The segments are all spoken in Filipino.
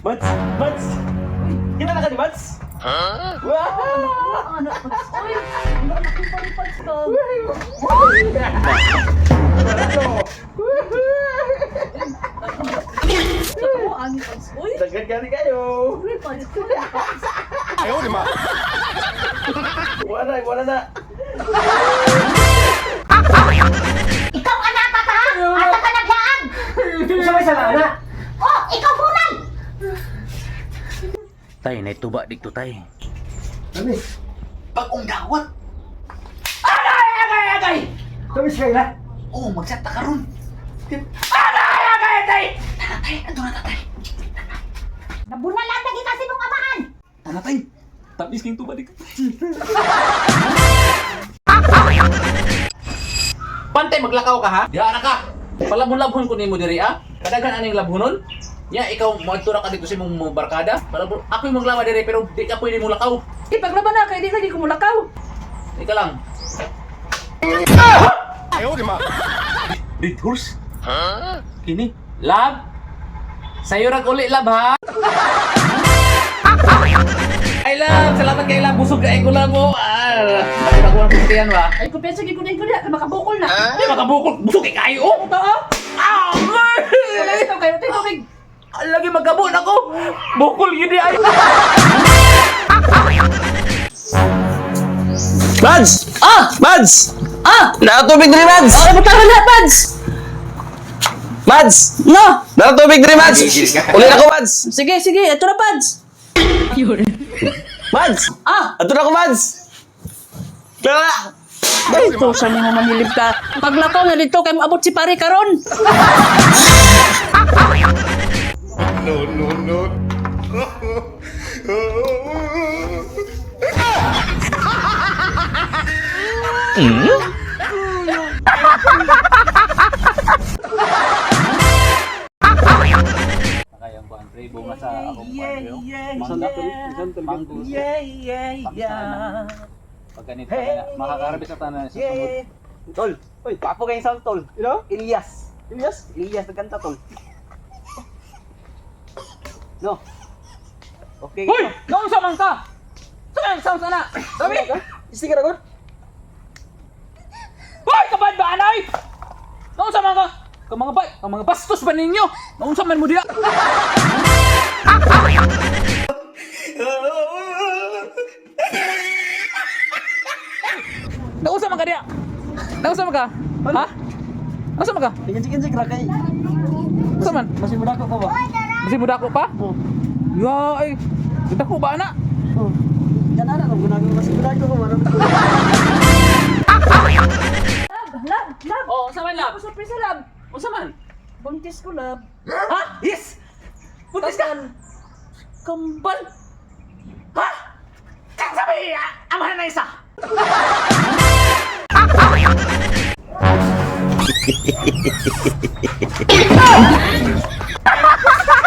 Mads! Mads! Kita na ka ni Mads? Wow! Ano, Pads? Uy! Ano, nakipalipad ka. Ako, ano, Pads? Uy! Dagan gani kayo! Uy, Pads! Wala na! Ikaw anak ka ha? Asa ka naglaan? Isa may salana! Oh, ikaw bulan! Tay, naituba dito tay. Ano eh? Bagong dawat! Kami siya na? Oo, magsata ka ron! Nabunalan na kita si mong amahan! Tara tay! Tapis king tuba dito. Pantay maglakaw ka ha? Diha na ka! Palabon-labon ko nimo diri ah. Kadaghan aning labhonon. Ya, ikaw moadtura ka dito sa imong mga barkada. Palabon, ako yung maglawa diri pero di ka pwede mo lakaw. Ipaglaban na, kaya di lagi ko mulakaw. Ika lang. Big horse? Kini? Lab? Sa'yo rag uli, lab ha? Ay lab! Salamat kay lab! Busog ka ko lang mo! Ako ang pustihan ba? Ay, kumpensa ko na makabukol na. Di makabukol! Busog kay kayo! Oh! Totoo? Ah! Wala ito kayo, tubig. Lagi magkabon ako! Bukol yun di ay! Mads! Ah! Mads! Ah! Nakatubig diri, Mads! Oh, butaran na, Pads! Mads! No! Nakatubig diri, Mads! Uli ako, Mads! Sige, ito na, Pads. Mads! Ah! Ato na ako, Mads! Kaya! Ay, ito, saan mo manilip ka? Paglakaw na dito, kay maabot si pare karon. Kayang kuhan, pre, bunga sa akong kuhan, mango, pag ganito ka na, makakarabis na tayo sa sunod. Tol! Uy, papo kayong sound, tol. Ilo? Elias. Elias? Elias, nagkanta, tol. No. Okay. Hoy! Noong sa man ka? Saan sounds na? Sabi! Sticker ako? Hoy! Kabad ba, anay? Noong sa man ka? Kang mga bastos ba ninyo? Noong sa man mo diya? Noong sa man ka diya? Noong sa man ka? Ha? Noong sa man ka? Sige, rakay. Noong sa man? Masih muda ko ba? Masih muda ko pa? Oh. Ya, ay. Ganda ko ba, anak? Oh. Yan na, gunagin masih muda ko. Lab! Oh, sa man lab? Ako surprise sa lab! O sa man? Buntis ko, lab. Ha? Yes! Buntis ka! Kambal! Ha? Sabi! Amahan na isa!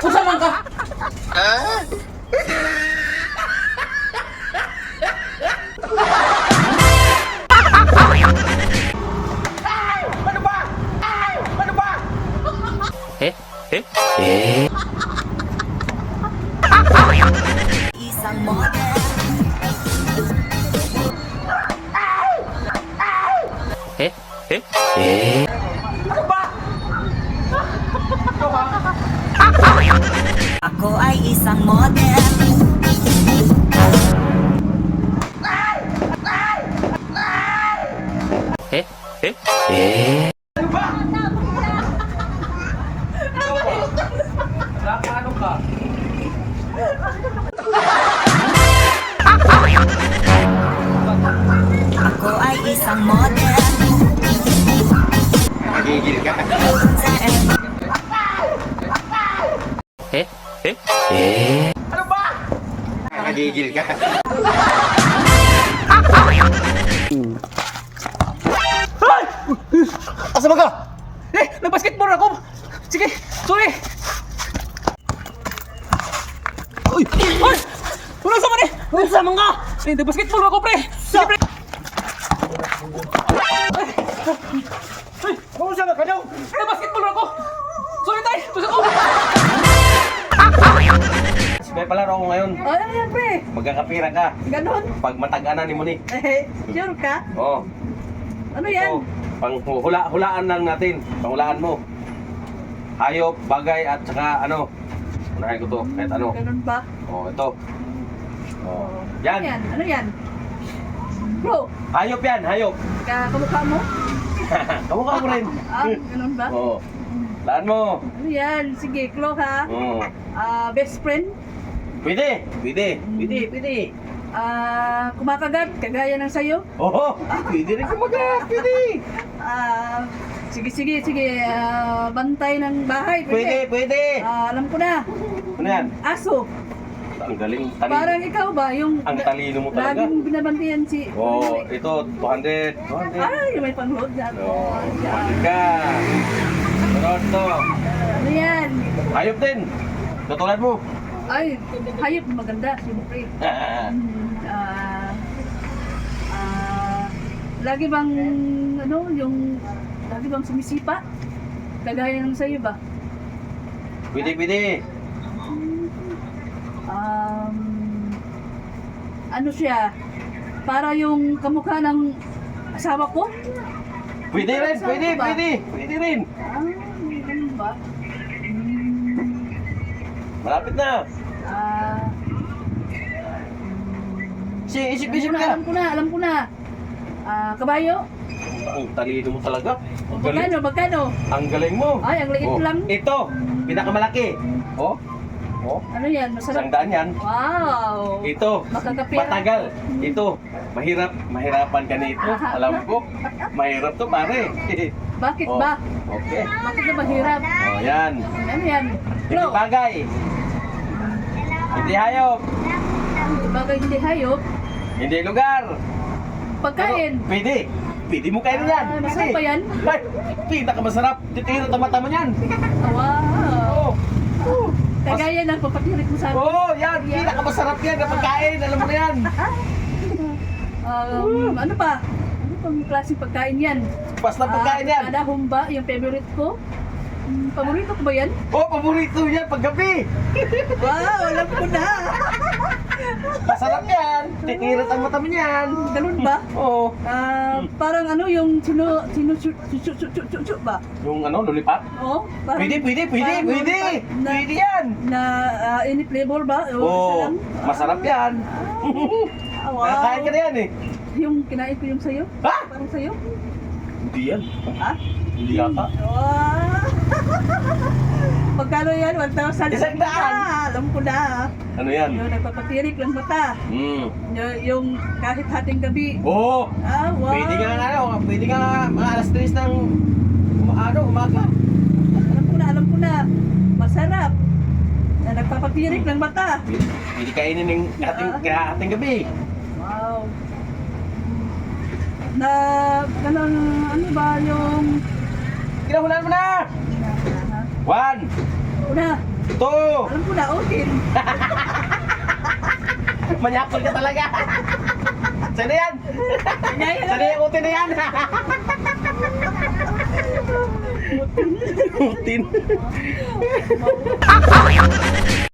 Kung saan man ka? Isang model. Ako ay isang model. Ano ka? Ako ay isang model. Nagigil ka. Nagigil ka. Asa ba ka? Nag-basketball ako! Sige, sorry! Uy! Uy! Wala sa man eh! Uy, sa mga! Nag-basketball ako, pre! Sige, pre! Kung saan ka daw? Nag-basketball ako! Sorry, tay! Basta ko! may palaro ako ngayon. O, ano yan, pre? Magkakapira ka. Ganon? Pag matag-ana ni mo ni. Sure ka? Oo. Ano yan? So, hulaan lang natin. Panghulaan mo. Hayop, bagay, at saka ano. Unahin ko to, kahit ano. Ganon ba? Ito. Yan. Ano yan? Ano yan? Bro, Hayop yan, hayop. kamukha mo? Kamukha mo rin. Ganon ba? Oo. Laan mo. Ano yan? Sige, Klo ha? Oo. Best friend? Pwede. Pwede. Kumakagat, kagaya ng sayo? Oo. Pwede rin kumagat. Pwede. Sige. Bantay ng bahay, Pwede. alam ko na. Ano yan? Aso. Ang galing. Talino. Parang ikaw ba? Yung Ang talino mo talaga. lagi mong binabantiyan si... Oo. Ito, 200. 200. Ay, may pangload na ako. Oo. Yan. 200 ka. Sunod to. Ano yan? Hayop din. Katulad mo. Ay, hayop maganda, siyempre. Lagi bang, lagi bang sumisipa? Kagaya ng sa'yo ba? Pwede. Ano siya? Para yung kamukha ng asawa ko? Pwede rin. Pwede rin. Ganun ba? Malapit na. Isip ka. Alam ko na. Kabayo? Ang talino mo talaga. Ang galing. Magkano? Ang galing mo. Ay, ang liit lang. Ito, pinakamalaki. Ano yan? Masarap. 100 yan. Wow! Ito, Makakapira. matagal. Ito, mahirapan ka nito. Alam ko, mahirap to pare. Bakit Oh, ba? Okay. Bakit na mahirap? Yan. Ano yan? Hindi Bro, bagay. Hindi hayop. bagay hindi hayop. Hindi lugar. Pagkain. Pero Pwede mo kainin yan. Masarap ba yan? Ay, pinakamasarap. Titira mata mo yan. Wow! Oo. Kagaya ng papatirik mo sa akin. Yan. Pinakamasarap yan na pagkain. Alam mo na yan. Ano pa? Ano pang klaseng pagkain yan? Basta pagkain yan. Kada humba, yung favorite ko. Paborito ko ba yan? Paborito yan paggabi. Wow, alam ko na. Masarap yan. Titira mata mo yan. Ganun ba? Oo. Parang ano yung sino ba? Yung lollipop? Oh, parang, Pwede. parang lollipop na, Pwede yan. na any flavor ba? O, isa Oo. lang? Masarap yan. Wow. Nakakain ka na yan eh. Yung kinain ko yung sayo? Ha? Parang sayo? Hindi yan. Ha? Hindi yata. Wow. Magkano yan? 1,000? 100. Alam ko na. Ano yan? Yung nagpapatirik ng mata. Yung kahit hating gabi. Oo. Wow. Pwede nga mga alas 3 ng umaga. Alam ko na. Masarap. Na nagpapatirik ng mata. Pwede kainin ng ating gabi. Wow. Na, ganun, ano ba yung... Kinahulan mo na! 1, Una, 2, alam ko na, okay. manyakol ka talaga! Sana yan! Ganyan Sana yung utin na yan! Utin!